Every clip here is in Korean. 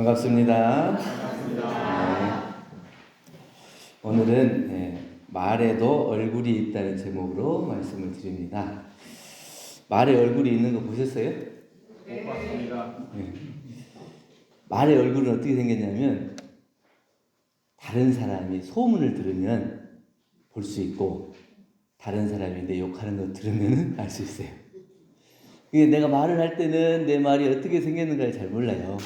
반갑습니다. 반갑습니다. 오늘은 말에도 얼굴이 있다는 제목으로 말씀을 드립니다. 말에 얼굴이 있는 거 보셨어요? 못 봤습니다. 말의 얼굴은 어떻게 생겼냐면 다른 사람이 소문을 들으면 볼 수 있고 다른 사람이 내 욕하는 거 들으면 알 수 있어요. 내가 말을 할 때는 내 말이 어떻게 생겼는가를 잘 몰라요.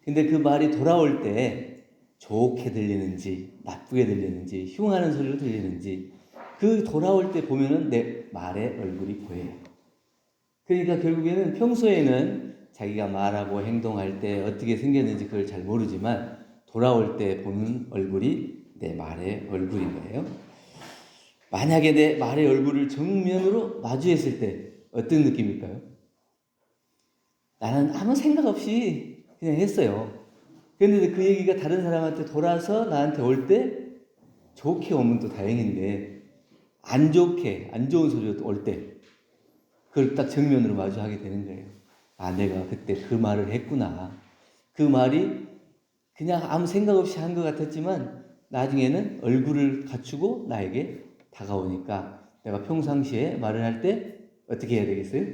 근데 그 말이 돌아올 때 좋게 들리는지 나쁘게 들리는지 흉하는 소리로 들리는지 그 돌아올 때 보면은 내 말의 얼굴이 보여요. 그러니까 결국에는 평소에는 자기가 말하고 행동할 때 어떻게 생겼는지 그걸 잘 모르지만 돌아올 때 보는 얼굴이 내 말의 얼굴인 거예요. 만약에 내 말의 얼굴을 정면으로 마주했을 때 어떤 느낌일까요? 나는 아무 생각 없이 그냥 했어요. 그런데 그 얘기가 다른 사람한테 돌아서 나한테 올 때 좋게 오면 또 다행인데 안 좋게 안 좋은 소리가 올 때 그걸 딱 정면으로 마주하게 되는 거예요. 아, 내가 그때 그 말을 했구나. 그 말이 그냥 아무 생각 없이 한 것 같았지만 나중에는 얼굴을 갖추고 나에게 다가오니까 내가 평상시에 말을 할 때 어떻게 해야 되겠어요?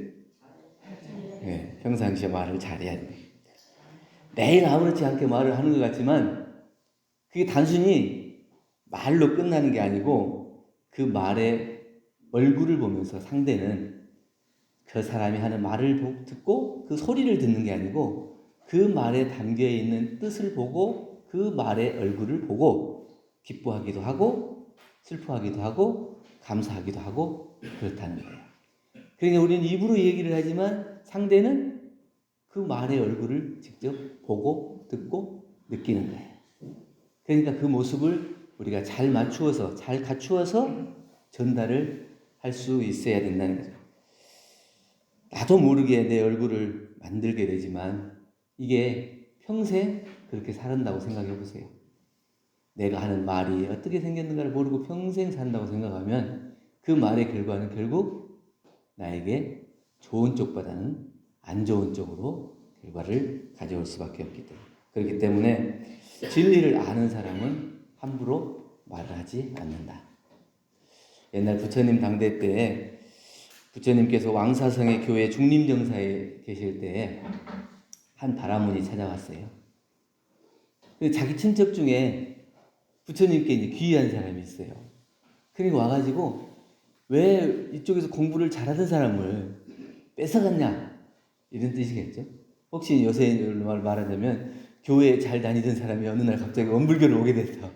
네, 평상시에 말을 잘해야 돼요. 매일 아무렇지 않게 말을 하는 것 같지만 그게 단순히 말로 끝나는 게 아니고 그 말의 얼굴을 보면서 상대는 그 사람이 하는 말을 듣고 그 소리를 듣는 게 아니고 그 말에 담겨 있는 뜻을 보고 그 말의 얼굴을 보고 기뻐하기도 하고 슬퍼하기도 하고 감사하기도 하고 그렇다는 거예요. 그러니까 우리는 입으로 얘기를 하지만 상대는 그 말의 얼굴을 직접 보고 듣고 느끼는 거예요. 그러니까 그 모습을 우리가 잘 맞추어서 잘 갖추어서 전달을 할 수 있어야 된다는 거죠. 나도 모르게 내 얼굴을 만들게 되지만 이게 평생 그렇게 살았다고 생각해 보세요. 내가 하는 말이 어떻게 생겼는가를 모르고 평생 산다고 생각하면 그 말의 결과는 결국 나에게 좋은 쪽보다는 안 좋은 쪽으로 결과를 가져올 수밖에 없기 때문에 그렇기 때문에 진리를 아는 사람은 함부로 말을 하지 않는다. 옛날 부처님 당대 때 부처님께서 왕사성의 교회 중림정사에 계실 때 한 바라문이 찾아왔어요. 자기 친척 중에 부처님께 이제 귀한 사람이 있어요. 그리고 와가지고 왜 이쪽에서 공부를 잘하던 사람을 뺏어갔냐 이런 뜻이겠죠. 혹시 요새 말하자면 교회에 잘 다니던 사람이 어느 날 갑자기 원불교를 오게 됐다.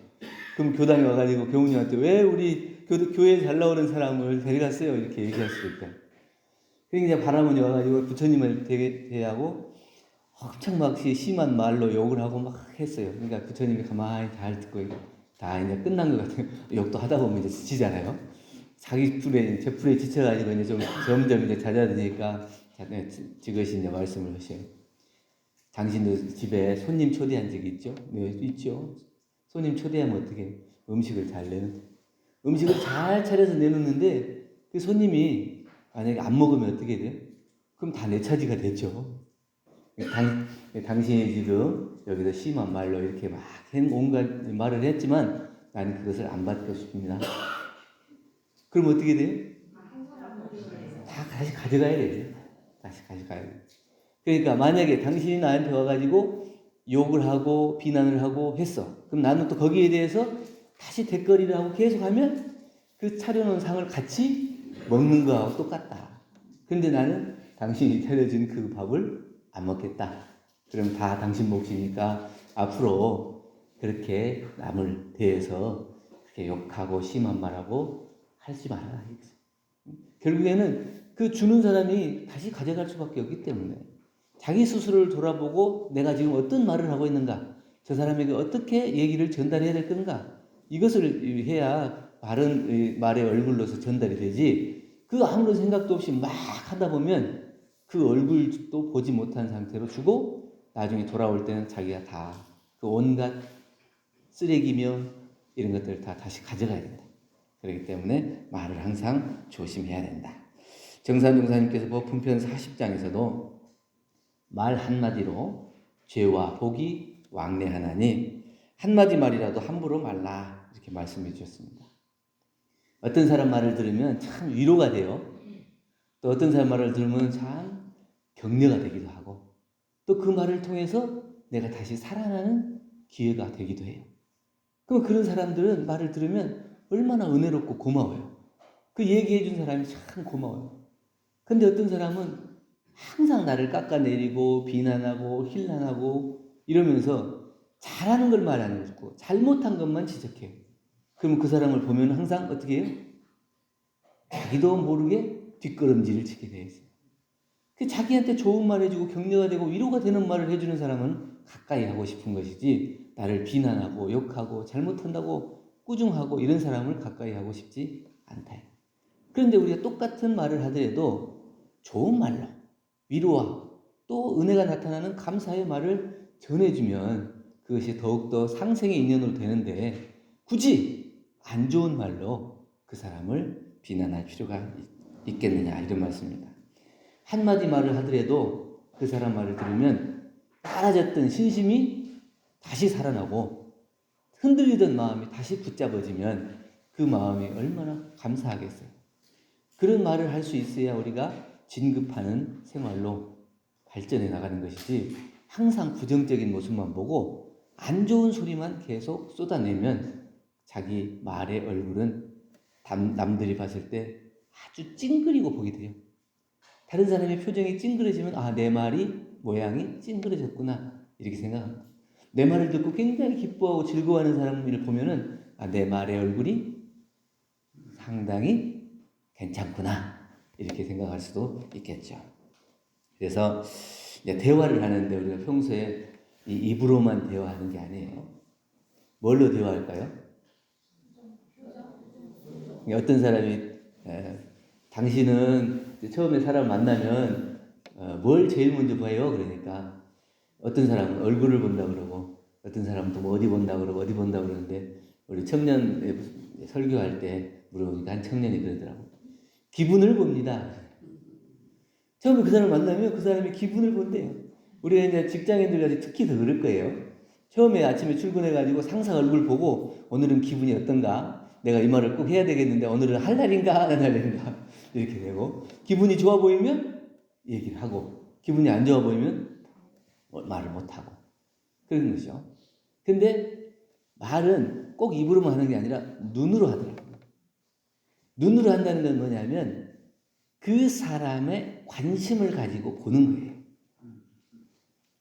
그럼 교당에 와가지고 교우님한테 왜 우리 교회에 잘 나오는 사람을 데려갔어요 이렇게 얘기할 수도 있다. 그러니까 이제 바라문이 와가지고 부처님을 대하고 엄청 막 심한 말로 욕을 하고 막 했어요. 그러니까 부처님이 가만히 잘 듣고 다 이제 끝난 것 같아요. 욕도 하다 보면 이제 지치잖아요. 자기 제 풀에 지쳐가지고 이제 좀 점점 이제 잦아드니까 지그시 이제 말씀을 하셔요. 당신도 집에 손님 초대한 적이 있죠? 네, 있죠. 손님 초대하면 어떻게 음식을 잘 내는? 음식을 잘 차려서 내놓는데 그 손님이 만약에 안 먹으면 어떻게 돼요? 그럼 다 내 차지가 되죠. 당신이 지금 여기서 심한 말로 이렇게 막 온갖 말을 했지만 나는 그것을 안 받고 싶습니다. 그럼 어떻게 돼요? 다 다시 가져가야 돼요. 다시 가져가야 돼요. 그러니까 만약에 당신이 나한테 와가지고 욕을 하고 비난을 하고 했어. 그럼 나는 또 거기에 대해서 다시 댓글을 하고 계속 하면 그 차려놓은 상을 같이 먹는 거하고 똑같다. 그런데 나는 당신이 차려준 그 밥을 안 먹겠다. 그럼 다 당신 몫이니까 앞으로 그렇게 남을 대해서 그렇게 욕하고 심한 말하고 하지 말아라. 결국에는 그 주는 사람이 다시 가져갈 수밖에 없기 때문에 자기 스스로를 돌아보고 내가 지금 어떤 말을 하고 있는가, 저 사람에게 어떻게 얘기를 전달해야 될 건가, 이것을 해야 바른 말의 얼굴로서 전달이 되지. 그 아무런 생각도 없이 막 하다 보면 그 얼굴도 보지 못한 상태로 주고 나중에 돌아올 때는 자기가 다 그 온갖 쓰레기며 이런 것들을 다 다시 가져가야 된다. 그렇기 때문에 말을 항상 조심해야 된다. 정산용사님께서 법품편 40장에서도 말 한마디로 죄와 복이 왕래하나니 한마디 말이라도 함부로 말라 이렇게 말씀해 주셨습니다. 어떤 사람 말을 들으면 참 위로가 돼요. 또 어떤 사람 말을 들으면 참 격려가 되기도 하고 또 그 말을 통해서 내가 다시 살아나는 기회가 되기도 해요. 그럼 그런 사람들은 말을 들으면 얼마나 은혜롭고 고마워요. 그 얘기해 준 사람이 참 고마워요. 근데 어떤 사람은 항상 나를 깎아내리고 비난하고 힐난하고 이러면서 잘하는 걸 말 안 해주고 잘못한 것만 지적해요. 그러면 그 사람을 보면 항상 어떻게 해요? 자기도 모르게 뒷걸음질을 치게 되어 있어요. 자기한테 좋은 말 해주고 격려가 되고 위로가 되는 말을 해주는 사람은 가까이 하고 싶은 것이지 나를 비난하고 욕하고 잘못한다고 꾸중하고 이런 사람을 가까이 하고 싶지 않다. 그런데 우리가 똑같은 말을 하더라도 좋은 말로 위로와 또 은혜가 나타나는 감사의 말을 전해주면 그것이 더욱더 상생의 인연으로 되는데 굳이 안 좋은 말로 그 사람을 비난할 필요가 있겠느냐 이런 말씀입니다. 한마디 말을 하더라도 그 사람 말을 들으면 사라졌던 신심이 다시 살아나고 흔들리던 마음이 다시 붙잡아지면 그 마음이 얼마나 감사하겠어요. 그런 말을 할 수 있어야 우리가 진급하는 생활로 발전해 나가는 것이지 항상 부정적인 모습만 보고 안 좋은 소리만 계속 쏟아내면 자기 말의 얼굴은 남들이 봤을 때 아주 찡그리고 보게 돼요. 다른 사람의 표정이 찡그러지면 내 말이 모양이 찡그러졌구나 이렇게 생각합니다. 내 말을 듣고 굉장히 기뻐하고 즐거워하는 사람을 보면은 내 말의 얼굴이 상당히 괜찮구나 이렇게 생각할 수도 있겠죠. 그래서 대화를 하는데 우리가 평소에 입으로만 대화하는 게 아니에요. 뭘로 대화할까요? 어떤 사람이 당신은 처음에 사람 만나면 뭘 제일 먼저 봐요? 그러니까 어떤 사람은 얼굴을 본다 그러고 어떤 사람은 또 어디 본다 그러고 어디 본다 그러는데 우리 청년 설교할 때 물어보니까 한 청년이 그러더라고. 기분을 봅니다. 처음에 그 사람을 만나면 그 사람이 기분을 본대요. 우리가 이제 직장인들 같이 특히 더 그럴 거예요. 처음에 아침에 출근해가지고 상사 얼굴 보고 오늘은 기분이 어떤가? 내가 이 말을 꼭 해야 되겠는데 오늘은 할 날인가 안 할 날인가? 이렇게 되고 기분이 좋아 보이면 얘기를 하고 기분이 안 좋아 보이면 말을 못하고 그런 거죠. 근데 말은 꼭 입으로만 하는 게 아니라 눈으로 하더라고요. 눈으로 한다는 건 뭐냐면 그 사람의 관심을 가지고 보는 거예요.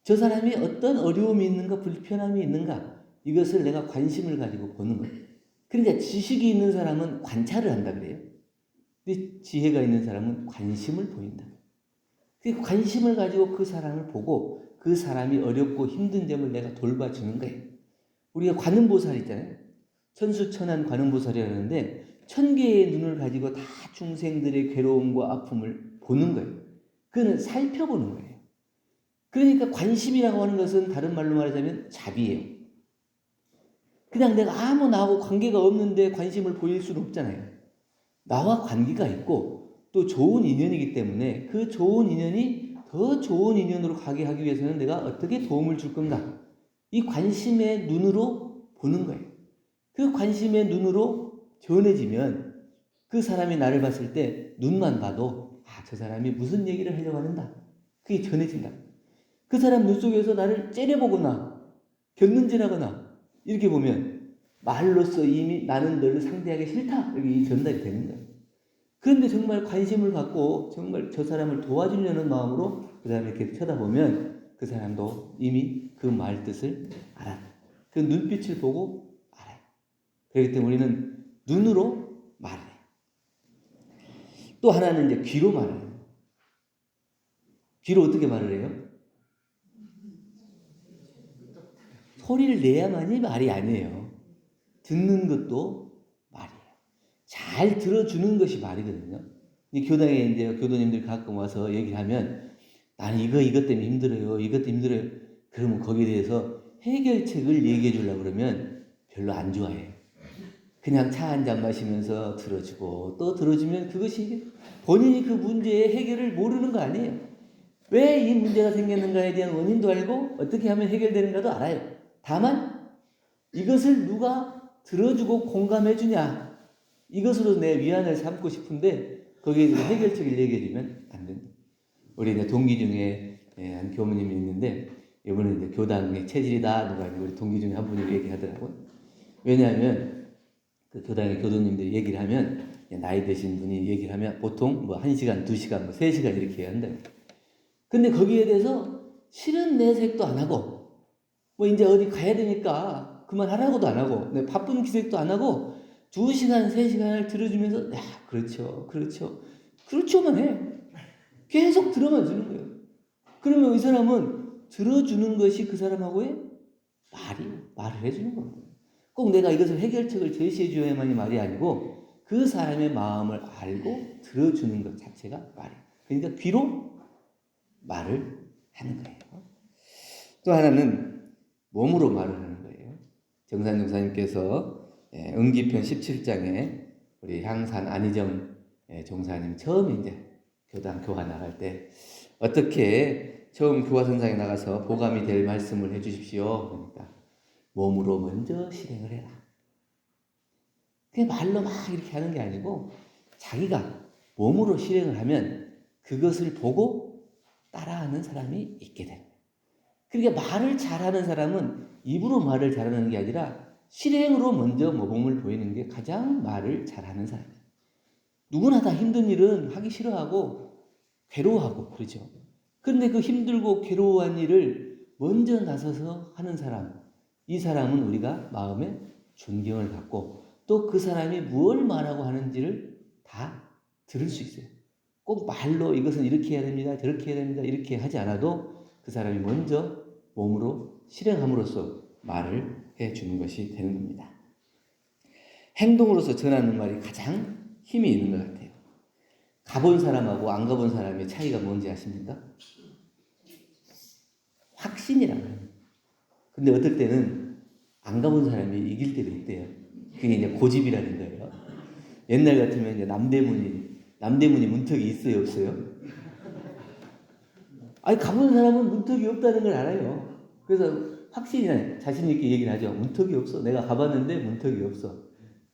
저 사람이 어떤 어려움이 있는가 불편함이 있는가 이것을 내가 관심을 가지고 보는 거예요. 그러니까 지식이 있는 사람은 관찰을 한다 그래요. 근데 지혜가 있는 사람은 관심을 보인다. 그 관심을 가지고 그 사람을 보고 그 사람이 어렵고 힘든 점을 내가 돌봐주는 거예요. 우리가 관음보살 있잖아요. 천수천안 관음보살이라고 하는데 1000개의 눈을 가지고 다 중생들의 괴로움과 아픔을 보는 거예요. 그거는 살펴보는 거예요. 그러니까 관심이라고 하는 것은 다른 말로 말하자면 자비예요. 그냥 내가 아무 나하고 관계가 없는데 관심을 보일 수는 없잖아요. 나와 관계가 있고 또 좋은 인연이기 때문에 그 좋은 인연이 더 좋은 인연으로 가게 하기 위해서는 내가 어떻게 도움을 줄 건가? 이 관심의 눈으로 보는 거예요. 그 관심의 눈으로 전해지면 그 사람이 나를 봤을 때 눈만 봐도 저 사람이 무슨 얘기를 하려고 하는가? 그게 전해진다. 그 사람 눈 속에서 나를 째려보거나 곁눈질하거나 이렇게 보면 말로써 이미 나는 너를 상대하기 싫다 이렇게 전달이 되는 거예요. 그런데 정말 관심을 갖고 정말 저 사람을 도와주려는 마음으로 그 사람을 이렇게 쳐다보면 그 사람도 이미 그 말 뜻을 알아요. 그 눈빛을 보고 알아요. 그렇기 때문에 우리는 눈으로 말을 해요. 또 하나는 이제 귀로 말을 해요. 귀로 어떻게 말을 해요? 소리를 내야만이 말이 아니에요. 듣는 것도 말이에요. 잘 들어주는 것이 말이거든요. 이 교당에 이제 교도님들 가끔 와서 얘기하면 나는 이것 때문에 힘들어요. 이것 때문에 힘들어요. 그러면 거기에 대해서 해결책을 얘기해 주려고 그러면 별로 안 좋아해요. 그냥 차 한 잔 마시면서 들어주고 또 들어주면 그것이 본인이 그 문제의 해결을 모르는 거 아니에요. 왜 이 문제가 생겼는가에 대한 원인도 알고 어떻게 하면 해결되는가도 알아요. 다만 이것을 누가 들어주고 공감해 주냐, 이것으로 내 위안을 삼고 싶은데 거기에 대해서 해결책을 얘기해주면 안 된다. 우리 이제 동기 중에 한 교무님이 있는데 이번에 이제 교당의 체질이다 누가 우리 동기 중에 한 분이 얘기하더라고요. 왜냐하면 그 교당의 교도님들이 얘기를 하면 나이 드신 분이 얘기를 하면 보통 뭐 1시간, 2시간, 뭐 3시간 이렇게 해야 한다. 근데 거기에 대해서 싫은 내색도 안 하고 뭐 이제 어디 가야 되니까 그만하라고도 안 하고 바쁜 기색도 안 하고 2시간, 3시간을 들어주면서 야 그렇죠, 그렇죠, 그렇죠만 해. 계속 들어만 주는 거예요. 그러면 이 사람은 들어주는 것이 그 사람하고의 말을 해주는 겁니다. 꼭 내가 이것을 해결책을 제시해 줘야만이 말이 아니고 그 사람의 마음을 알고 들어주는 것 자체가 말이에요. 그러니까 귀로 말을 하는 거예요. 또 하나는 몸으로 말을 하는 거예요. 정산 종사님께서 응기편 17장에 우리 향산 안희정 종사님 처음 이제 교단 교화 나갈 때 어떻게 처음 교화선상에 나가서 보감이 될 말씀을 해주십시오. 그러니까 몸으로 먼저 실행을 해라. 그냥 말로 막 이렇게 하는 게 아니고 자기가 몸으로 실행을 하면 그것을 보고 따라하는 사람이 있게 됩니다. 그러니까 말을 잘하는 사람은 입으로 말을 잘하는 게 아니라 실행으로 먼저 모범을 보이는 게 가장 말을 잘하는 사람이에요. 누구나 다 힘든 일은 하기 싫어하고 괴로워하고 그러죠. 그런데 그 힘들고 괴로워한 일을 먼저 나서서 하는 사람, 이 사람은 우리가 마음에 존경을 갖고 또 그 사람이 무엇을 말하고 하는지를 다 들을 수 있어요. 꼭 말로 이것은 이렇게 해야 됩니다, 저렇게 해야 됩니다, 이렇게 하지 않아도 그 사람이 먼저 몸으로 실행함으로써 말을 해주는 것이 되는 겁니다. 행동으로서 전하는 말이 가장 힘이 있는 것 같아요. 가본 사람하고 안 가본 사람의 차이가 뭔지 아십니까? 확신이라고 해요. 근데 어떨 때는 안 가본 사람이 이길 때도 있대요. 그게 이제 고집이라는 거예요. 옛날 같으면 이제 남대문이 문턱이 있어요, 없어요? 아니, 가본 사람은 문턱이 없다는 걸 알아요. 그래서 확신이 자신 있게 얘기를 하죠. 문턱이 없어. 내가 가봤는데 문턱이 없어.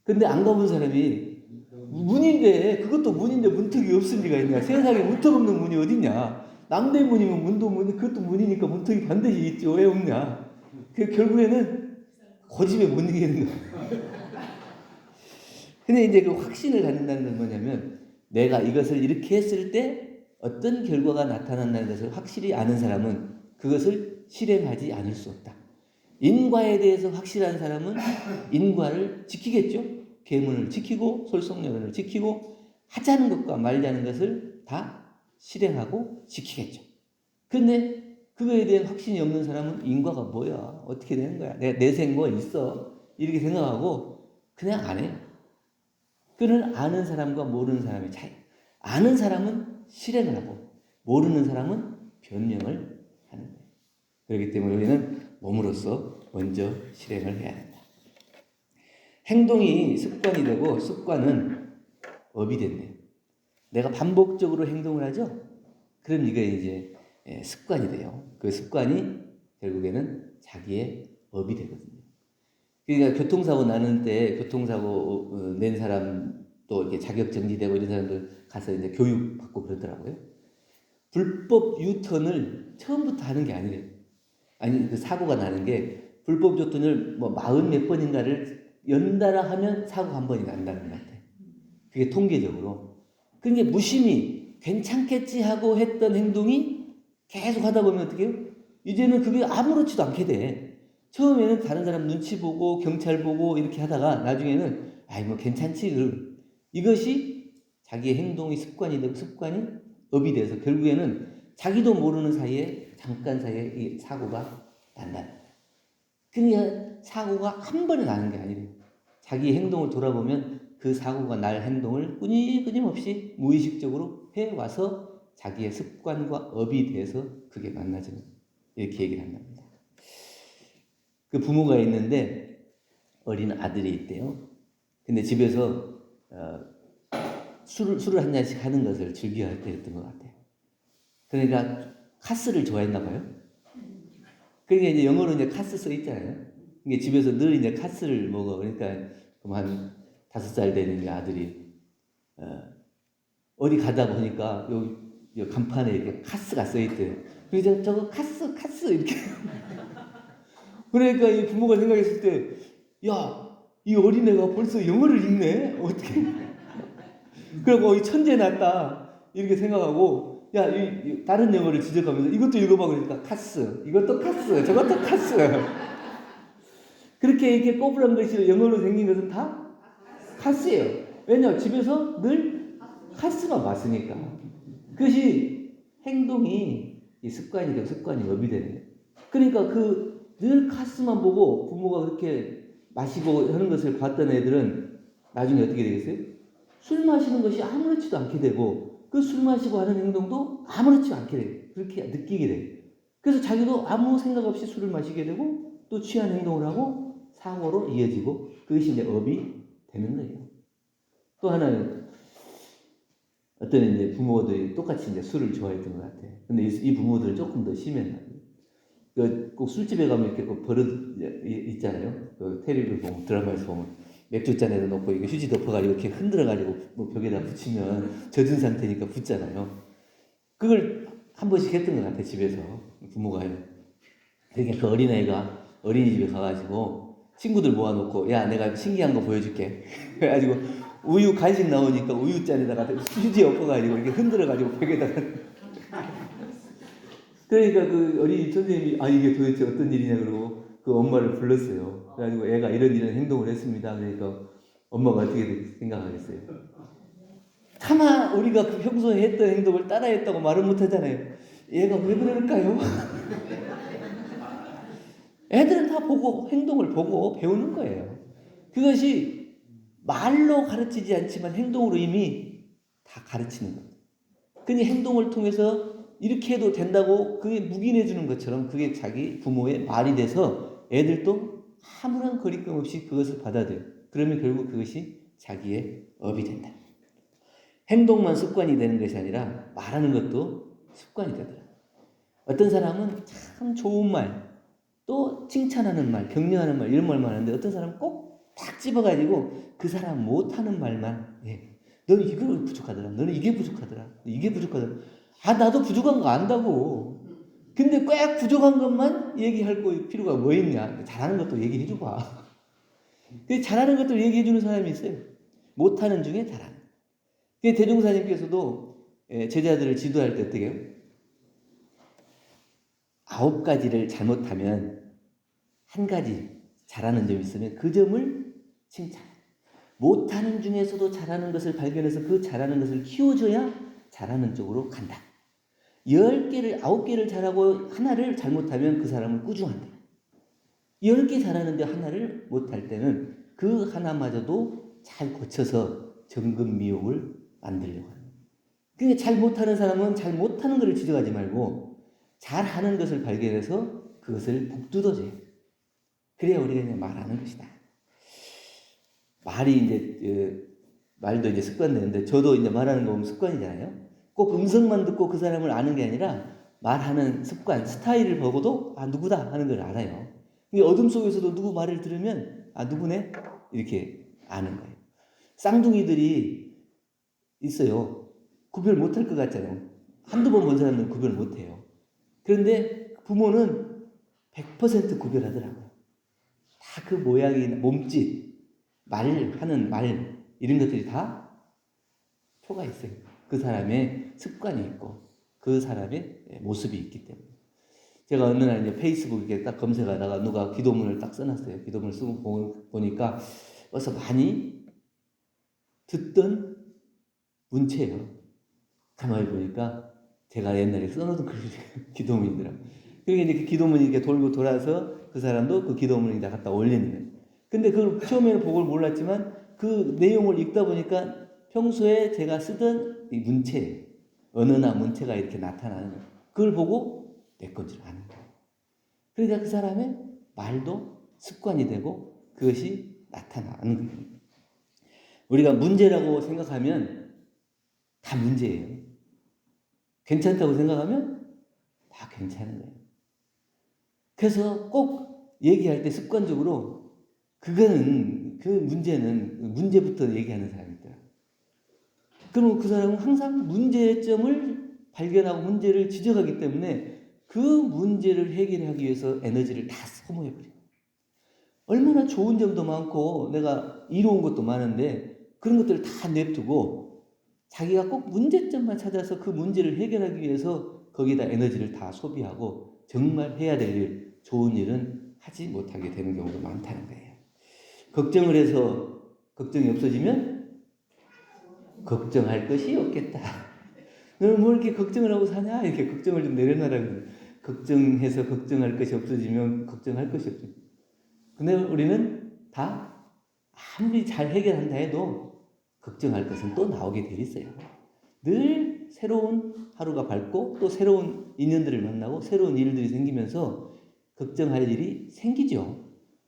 근데 안 가본 사람이 문인데 그것도 문인데 문턱이 없을 리가 있냐. 세상에 문턱 없는 문이 어딨냐. 남대문이면 그것도 문이니까 문턱이 반드시 있죠. 왜 없냐. 결국에는 고집에 못 이기는 거야. 근데 이제 그 확신을 갖는다는 건 뭐냐면 내가 이것을 이렇게 했을 때 어떤 결과가 나타난다는 것을 확실히 아는 사람은 그것을 실행하지 않을 수 없다. 인과에 대해서 확실한 사람은 인과를 지키겠죠. 계문을 지키고 솔성령을 지키고 하자는 것과 말자는 것을 다 실행하고 지키겠죠. 그런데 그거에 대한 확신이 없는 사람은 인과가 뭐야? 어떻게 되는 거야? 내가 내생 뭐 있어? 이렇게 생각하고 그냥 안 해요. 그는 아는 사람과 모르는 사람의 차이. 아는 사람은 실행을 하고 모르는 사람은 변명을 하는 거예요. 그렇기 때문에 우리는 몸으로써 먼저 실행을 해야 된다. 행동이 습관이 되고 습관은 업이 된대요. 내가 반복적으로 행동을 하죠? 그럼 이게 이제 습관이 돼요. 그 습관이 결국에는 자기의 업이 되거든요. 그러니까 교통사고 나는 때 교통사고 낸 사람 또 이렇게 자격 정지되고 이런 사람들 가서 이제 교육 받고 그러더라고요. 불법 유턴을 처음부터 하는 게 아니래요. 아니 그 사고가 나는 게 불법 유턴을 뭐 40몇 번인가를 연달아 하면 사고 한 번이 난다는 것 같아요. 그게 통계적으로. 그러니까 무심히 괜찮겠지 하고 했던 행동이 계속 하다 보면 어떻게 해요? 이제는 그게 아무렇지도 않게 돼. 처음에는 다른 사람 눈치 보고 경찰 보고 이렇게 하다가 나중에는 아이 뭐 괜찮지. 이것이 자기의 행동이 습관이 되고 습관이 업이 돼서 결국에는 자기도 모르는 사이에 잠깐 사이에 이 사고가 난다. 그러니까 사고가 한 번에 나는 게 아니래요. 자기 행동을 돌아보면 그 사고가 날 행동을 끊임없이 무의식적으로 해와서 자기의 습관과 업이 돼서 그게 만나지는 이렇게 얘기를 한답니다. 그 부모가 있는데 어린 아들이 있대요. 근데 집에서 술을 한 잔씩 하는 것을 즐겨했던 것 같아요. 그러니까 카스를 좋아했나 봐요. 그러니까 이제 영어로 이제 카스 써 있잖아요. 이게 집에서 늘 이제 카스를 먹어. 그러니까 한 5살 되는 게 아들이 어디 가다 보니까 요 간판에 이렇게 카스가 써 있대요. 그래서 저거 카스 이렇게. 그러니까 이 부모가 생각했을 때, 야, 이 어린애가 벌써 영어를 읽네? 어떻게? 그리고 이 천재 났다 이렇게 생각하고, 야, 이 다른 영어를 지적하면서 이것도 읽어봐 그러니까 카스, 이것도 카스, 저것도 카스. 그렇게 이렇게 꼬부란 글씨로 영어로 생긴 것은 다 카스예요. 왜냐? 집에서 늘 카스만 봤으니까. 그것이 행동이 이 습관이 되고 습관이 업이 되는 거예요. 그러니까 그 늘 카스만 보고 부모가 그렇게 마시고 하는 것을 봤던 애들은 나중에 어떻게 되겠어요? 술 마시는 것이 아무렇지도 않게 되고 그 술 마시고 하는 행동도 아무렇지 않게 돼요. 그렇게 느끼게 돼요. 그래서 자기도 아무 생각 없이 술을 마시게 되고 또 취한 행동을 하고 사고로 이어지고 그것이 이제 업이 되는 거예요. 또 하나는 어떤 이제 부모들이 똑같이 이제 술을 좋아했던 것 같아요. 근데 이 부모들은 조금 더 심했나. 꼭 술집에 가면 이렇게 그 버릇 있잖아요. 그 텔레비를 보면 드라마에서 보면 맥주잔에다 놓고 이거 휴지 덮어가지고 이렇게 흔들어가지고 뭐 벽에다 붙이면 젖은 상태니까 붙잖아요. 그걸 한 번씩 했던 것 같아 집에서 부모가요. 그러니까 그 어린아이가 어린이집에 가가지고 친구들 모아놓고 야 내가 신기한 거 보여줄게. 그래가지고 우유 간식 나오니까 우유잔에다가 휴지 엎어가지고 이렇게 흔들어가지고 벽에다가 그러니까 그 어린이 선생님이 아 이게 도대체 어떤 일이냐 그러고 그 엄마를 불렀어요. 그래가지고 애가 이런 행동을 했습니다. 그러니까 엄마가 어떻게 생각하겠어요? 차마 우리가 그 평소에 했던 행동을 따라했다고 말은 못하잖아요. 얘가 왜 그럴까요? 애들은 다 보고 행동을 보고 배우는 거예요. 그것이 말로 가르치지 않지만 행동으로 이미 다 가르치는 거예요. 그니 행동을 통해서 이렇게 해도 된다고 그게 묵인해 주는 것처럼 그게 자기 부모의 말이 돼서 애들도 아무런 거리낌 없이 그것을 받아들여요. 그러면 결국 그것이 자기의 업이 된다. 행동만 습관이 되는 것이 아니라 말하는 것도 습관이 되더라고요. 어떤 사람은 참 좋은 말, 또 칭찬하는 말, 격려하는 말 이런 말만 하는데 어떤 사람은 꼭 딱 집어가지고 그 사람 못하는 말만 너는 이거 부족하더라. 너는 이게 부족하더라. 이게 부족하더라. 아 나도 부족한 거 안다고. 근데 꼭 부족한 것만 얘기할 필요가 뭐 있냐. 잘하는 것도 얘기해 줘봐. 잘하는 것도 얘기해 주는 사람이 있어요. 못하는 중에 잘하는. 대종사님께서도 제자들을 지도할 때 어떻게 해요? 9가지를 잘못하면 한 가지 잘하는 점이 있으면 그 점을 칭찬해. 못하는 중에서도 잘하는 것을 발견해서 그 잘하는 것을 키워줘야 잘하는 쪽으로 간다. 10개를 9개를 잘하고 하나를 잘못하면 그 사람은 꾸중한다. 10개 잘하는데 하나를 못할 때는 그 하나마저도 잘 고쳐서 정금미용을 만들려고 합니다. 그러니까 잘 못하는 사람은 잘 못하는 것을 지적하지 말고 잘하는 것을 발견해서 그것을 북돋아줘요. 그래야 우리가 그냥 말하는 것이다. 말이 이제 말도 이제 습관되는데 저도 이제 말하는 거 보면 습관이잖아요. 꼭 음성만 듣고 그 사람을 아는 게 아니라 말하는 습관, 스타일을 보고도 아 누구다 하는 걸 알아요. 어둠 속에서도 누구 말을 들으면 아 누구네 이렇게 아는 거예요. 쌍둥이들이 있어요. 구별 못할 것 같잖아요. 한두 번 본 사람들은 구별 못해요. 그런데 부모는 100% 구별하더라고요. 다 그 모양이나 몸짓, 말하는 말 이런 것들이 다 표가 있어요. 그 사람의 습관이 있고 그 사람의 모습이 있기 때문에. 제가 어느 날 이제 페이스북에 딱 검색하다가 누가 기도문을 딱 써놨어요. 기도문을 쓰고 보니까 벌써 많이 듣던 문체예요. 가만히 보니까 제가 옛날에 써놓던 그 기도문이더라고요. 그러니까 이제 그 기도문이 이렇게 돌고 돌아서 그 사람도 그 기도문을 이제 갖다 올리는 거예요. 근데 그걸 처음에는 보고 몰랐지만 그 내용을 읽다 보니까 평소에 제가 쓰던 이 문체, 언어나 문체가 이렇게 나타나는 거예요. 그걸 보고 내 건 줄 아는 거예요. 그러니까 그 사람의 말도 습관이 되고 그것이 나타나는 거예요. 우리가 문제라고 생각하면 다 문제예요. 괜찮다고 생각하면 다 괜찮은 거예요. 그래서 꼭 얘기할 때 습관적으로 그거는 그 문제는 문제부터 얘기하는 사람이 있더라고요. 그럼 그 사람은 항상 문제점을 발견하고 문제를 지적하기 때문에 그 문제를 해결하기 위해서 에너지를 다 소모해버려요. 얼마나 좋은 점도 많고 내가 이로운 것도 많은데 그런 것들을 다 냅두고 자기가 꼭 문제점만 찾아서 그 문제를 해결하기 위해서 거기다 에너지를 다 소비하고 정말 해야 될 일, 좋은 일은 하지 못하게 되는 경우도 많다는 거예요. 걱정을 해서 걱정이 없어지면 걱정할 것이 없겠다. 너는 뭘 이렇게 걱정을 하고 사냐? 이렇게 걱정을 좀 내려놔라고. 걱정해서 걱정할 것이 없어지면 걱정할 것이 없죠. 근데 우리는 다 아무리 잘 해결한다 해도 걱정할 것은 또 나오게 돼 있어요. 늘 새로운 하루가 밝고 또 새로운 인연들을 만나고 새로운 일들이 생기면서 걱정할 일이 생기죠.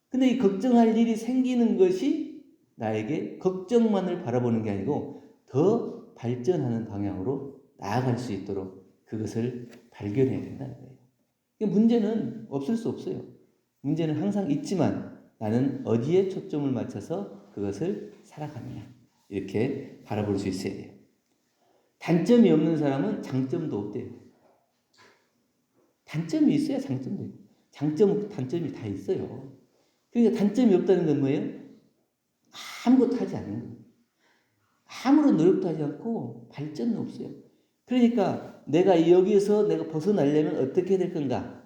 근데 이 걱정할 일이 생기는 것이 나에게 걱정만을 바라보는 게 아니고 더 발전하는 방향으로 나아갈 수 있도록 그것을 발견해야 된다는 거예요. 문제는 없을 수 없어요. 문제는 항상 있지만 나는 어디에 초점을 맞춰서 그것을 살아가느냐 이렇게 바라볼 수 있어야 돼요. 단점이 없는 사람은 장점도 없대요. 단점이 있어야 장점도 있고 장점, 단점이 다 있어요. 그러니까 단점이 없다는 건 뭐예요? 아무것도 하지 않는 거예요. 아무런 노력도 하지 않고 발전은 없어요. 그러니까 내가 여기에서 내가 벗어나려면 어떻게 될 건가?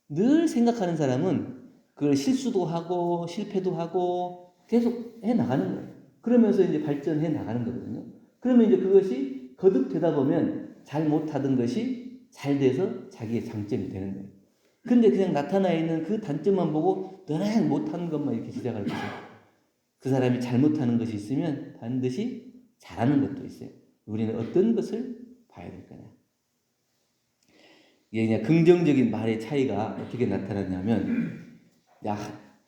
늘 생각하는 사람은 그걸 실수도 하고 실패도 하고 계속 해 나가는 거예요. 그러면서 이제 발전해 나가는 거거든요. 그러면 이제 그것이 거듭되다 보면 잘 못하던 것이 잘 돼서 자기의 장점이 되는 거예요. 근데 그냥 나타나 있는 그 단점만 보고 너는 못하는 것만 이렇게 시작할 것이에요. 그 사람이 잘못하는 것이 있으면 반드시 잘하는 것도 있어요. 우리는 어떤 것을 봐야 될 거냐. 이게 그냥 긍정적인 말의 차이가 어떻게 나타났냐면,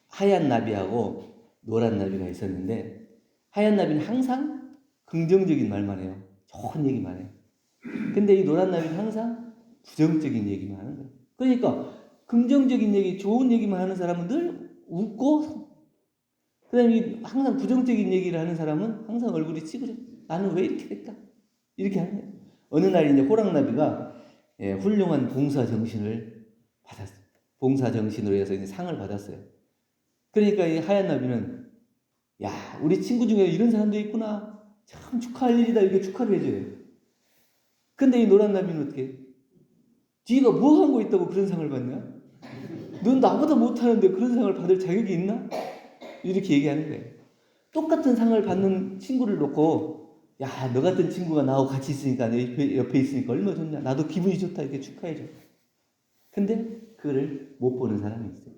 하얀 나비하고 노란 나비가 있었는데, 하얀 나비는 항상 긍정적인 말만 해요. 좋은 얘기만 해요. 근데 이 노란 나비는 항상 부정적인 얘기만 하는 거예요. 그러니까 긍정적인 얘기, 좋은 얘기만 하는 사람은 늘 웃고, 그 다음에 항상 부정적인 얘기를 하는 사람은 항상 얼굴이 찌그러. 나는 왜 이렇게 될까? 이렇게 하는 거예요. 어느 날 이제 호랑나비가 훌륭한 봉사 정신을 받았어요. 봉사 정신으로 해서 이제 상을 받았어요. 그러니까 이 하얀 나비는 야, 우리 친구 중에 이런 사람도 있구나. 참 축하할 일이다. 이렇게 축하를 해줘요. 근데 이 노란 나비는 어떻게? 네가 뭐 한 거 있다고 그런 상을 받냐? 넌 나보다 못하는데 그런 상을 받을 자격이 있나? 이렇게 얘기하는 거예요. 똑같은 상을 받는 친구를 놓고 야, 너 같은 친구가 나하고 같이 있으니까 내 옆에 있으니까 얼마나 좋냐. 나도 기분이 좋다. 이렇게 축하해줘. 근데 그거를 못 보는 사람이 있어요.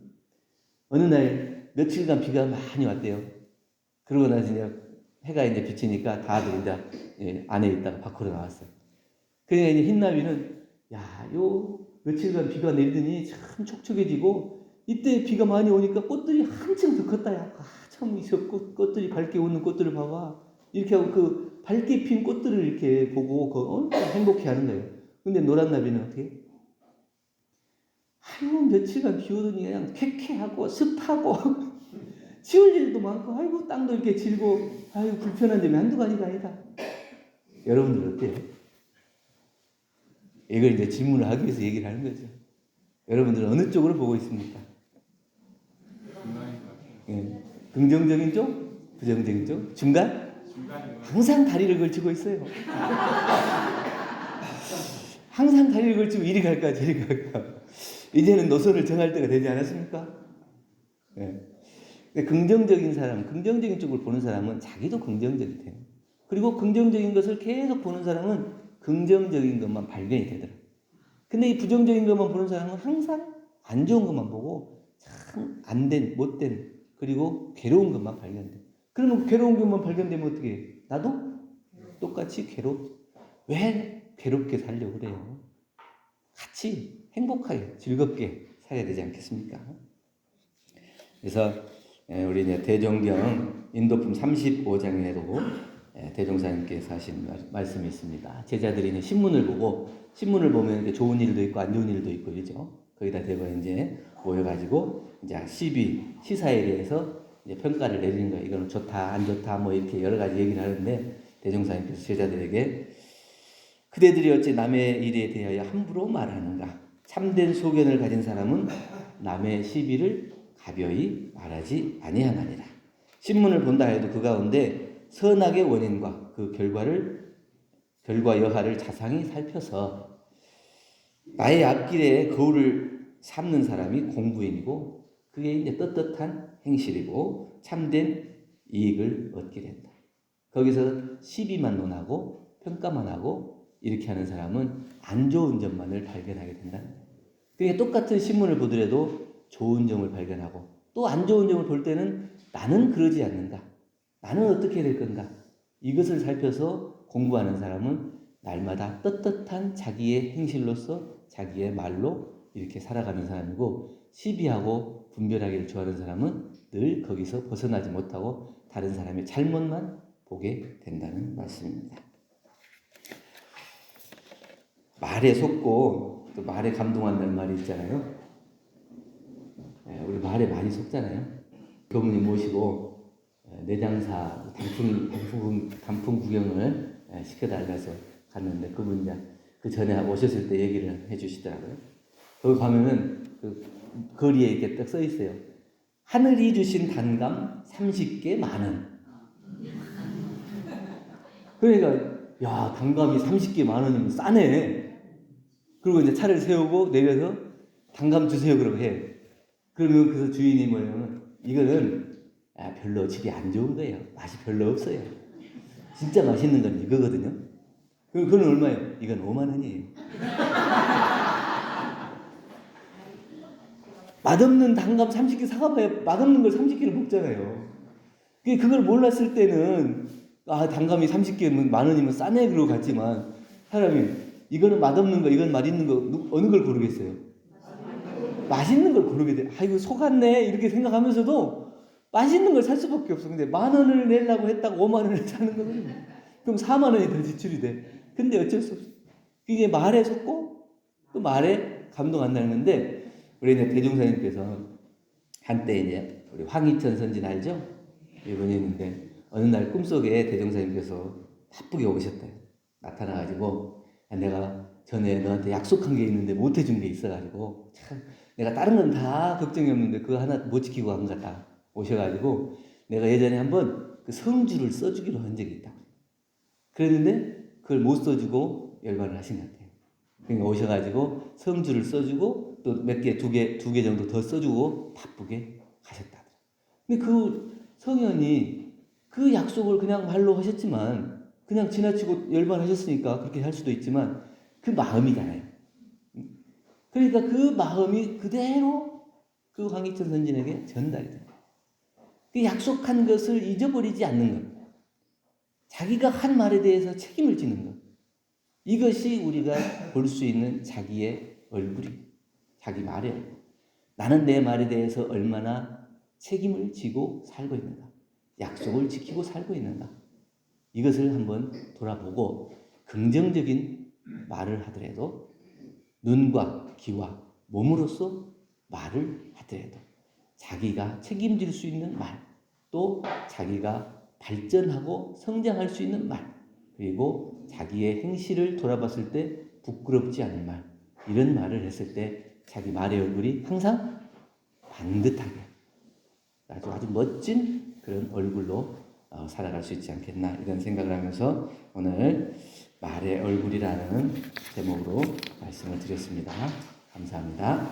어느 날 며칠간 비가 많이 왔대요. 그러고 나서 이제 해가 이제 비치니까 다들 이제 안에 있다가 밖으로 나왔어요. 그러니까 이제 흰나비는 야, 요 며칠간 비가 내리더니 참 촉촉해지고 이때 비가 많이 오니까 꽃들이 한층 더 컸다. 야, 참 이 꽃들이 밝게 웃는 꽃들을 봐봐. 이렇게 하고 그 밝게 핀 꽃들을 이렇게 보고 행복해 하는 거예요. 근데 노란 나비는 어떻게? 아유, 며칠간 비 오더니 그냥 쾌쾌하고 습하고 치울 일도 많고 아이고 땅도 이렇게 질고 아이고 불편한 점이 한두 가지가 아니다. 여러분들 어때요? 이걸 이제 질문을 하기 위해서 얘기를 하는 거죠. 여러분들은 어느 쪽으로 보고 있습니까? 예. 긍정적인 쪽? 부정적인 쪽? 중간? 항상 다리를 걸치고 있어요. 항상 다리를 걸치고 이리 갈까 저리 갈까. 이제는 노선을 정할 때가 되지 않았습니까? 예. 긍정적인 사람, 긍정적인 쪽을 보는 사람은 자기도 긍정적이 돼요. 그리고 긍정적인 것을 계속 보는 사람은 긍정적인 것만 발견이 되더라고요. 근데 이 부정적인 것만 보는 사람은 항상 안 좋은 것만 보고 참 안 된, 못된, 그리고 괴로운 것만 발견돼요. 그러면 괴로운 것만 발견되면 어떻게 해요? 나도 똑같이 왜 괴롭게 살려고 그래요? 같이 행복하게, 즐겁게 살아야 되지 않겠습니까? 그래서 우리 이제 대종경 인도품 35장에도 대종사님께서 하신 말씀이 있습니다. 제자들이 이제 신문을 보면 이렇게 좋은 일도 있고 안 좋은 일도 있고 그죠? 거기다 대고 이제 모여가지고 이제 시사에 대해서 이제 평가를 내리는 거예요. 이거는 좋다, 안 좋다, 뭐 이렇게 여러 가지 얘기를 하는데 대종사님께서 제자들에게 그대들이 어찌 남의 일에 대하여 함부로 말하는가? 참된 소견을 가진 사람은 남의 시비를 가벼이 말하지 아니하나니라. 신문을 본다 해도 그 가운데 선악의 원인과 그 결과 여하를 자상히 살펴서 나의 앞길에 거울을 삼는 사람이 공부인이고 그게 이제 떳떳한 행실이고 참된 이익을 얻게 된다. 거기서 시비만 논하고 평가만 하고 이렇게 하는 사람은 안 좋은 점만을 발견하게 된다는 거예요. 그러니까 똑같은 신문을 보더라도 좋은 점을 발견하고 또 안 좋은 점을 볼 때는 나는 그러지 않는가? 나는 어떻게 될 건가? 이것을 살펴서 공부하는 사람은 날마다 떳떳한 자기의 행실로서 자기의 말로 이렇게 살아가는 사람이고 시비하고 분별하기를 좋아하는 사람은 늘 거기서 벗어나지 못하고 다른 사람의 잘못만 보게 된다는 말씀입니다. 말에 속고 또 말에 감동한다는 말이 있잖아요. 우리 말에 많이 속잖아요. 교무님 모시고 내장사 단풍 구경을 시켜달라서 갔는데 그분이 그 전에 오셨을 때 얘기를 해주시더라고요. 거기 가면은 그 거리에 이렇게 딱 써 있어요. 하늘이 주신 단감 30개 만원. 그러니까 야 단감이 30개 만원이면 싸네. 그리고 이제 차를 세우고 내려서 단감 주세요 그러고 해. 그러면 그래서 주인이 뭐냐면 이거는 별로 질이 안 좋은 거예요. 맛이 별로 없어요. 진짜 맛있는 건 이거거든요. 그럼 그건 얼마예요? 이건 5만 원이에요. 맛없는 단감 30개 사가봐야 맛없는 걸 30개를 먹잖아요. 그걸 몰랐을 때는 단감이 30개면 만 원이면 싸네 그러고 갔지만 사람이 이거는 맛없는 거 이건 맛있는 거 어느 걸 고르겠어요? 맛있는 걸 고르게 돼. 이거 속았네 이렇게 생각하면서도 맛있는 걸 살 수밖에 없어. 근데 만 원을 내려고 했다가 5만 원을 사는 거는 그럼 4만 원이 더 지출이 돼. 근데 어쩔 수 없어. 이게 말에 속고 또 말에 감동한다는 건데 우리 이제 대종사님께서 한때 이제 우리 황희천 선진 알죠? 이분이 있는데 어느 날 꿈속에 대종사님께서 바쁘게 오셨대요. 나타나가지고 내가 전에 너한테 약속한 게 있는데 못 해준 게 있어가지고 참 내가 다른 건 다 걱정이 없는데 그거 하나 못 지키고 간 거다. 오셔가지고 내가 예전에 한번 그 성주를 써주기로 한 적이 있다. 그랬는데 그걸 못 써주고 열반을 하신 것 같아요. 그러니까 오셔가지고 성주를 써주고 또 몇 개, 두 개 정도 더 써주고 바쁘게 가셨다. 근데 그 성현이 그 약속을 그냥 말로 하셨지만 그냥 지나치고 열반하셨으니까 그렇게 할 수도 있지만 그 마음이잖아요. 그러니까 그 마음이 그대로 그 황희천 선진에게 전달이 돼요. 그 약속한 것을 잊어버리지 않는 것. 자기가 한 말에 대해서 책임을 지는 것. 이것이 우리가 볼 수 있는 자기의 얼굴이 자기 말에 나는 내 말에 대해서 얼마나 책임을 지고 살고 있는가. 약속을 지키고 살고 있는가. 이것을 한번 돌아보고 긍정적인 말을 하더라도 눈과 귀와 몸으로써 말을 하더라도 자기가 책임질 수 있는 말, 또 자기가 발전하고 성장할 수 있는 말, 그리고 자기의 행실을 돌아봤을 때 부끄럽지 않은 말, 이런 말을 했을 때 자기 말의 얼굴이 항상 반듯하게 아주 멋진 그런 얼굴로 살아갈 수 있지 않겠나 이런 생각을 하면서 오늘 말의 얼굴이라는 제목으로 말씀을 드렸습니다. 감사합니다.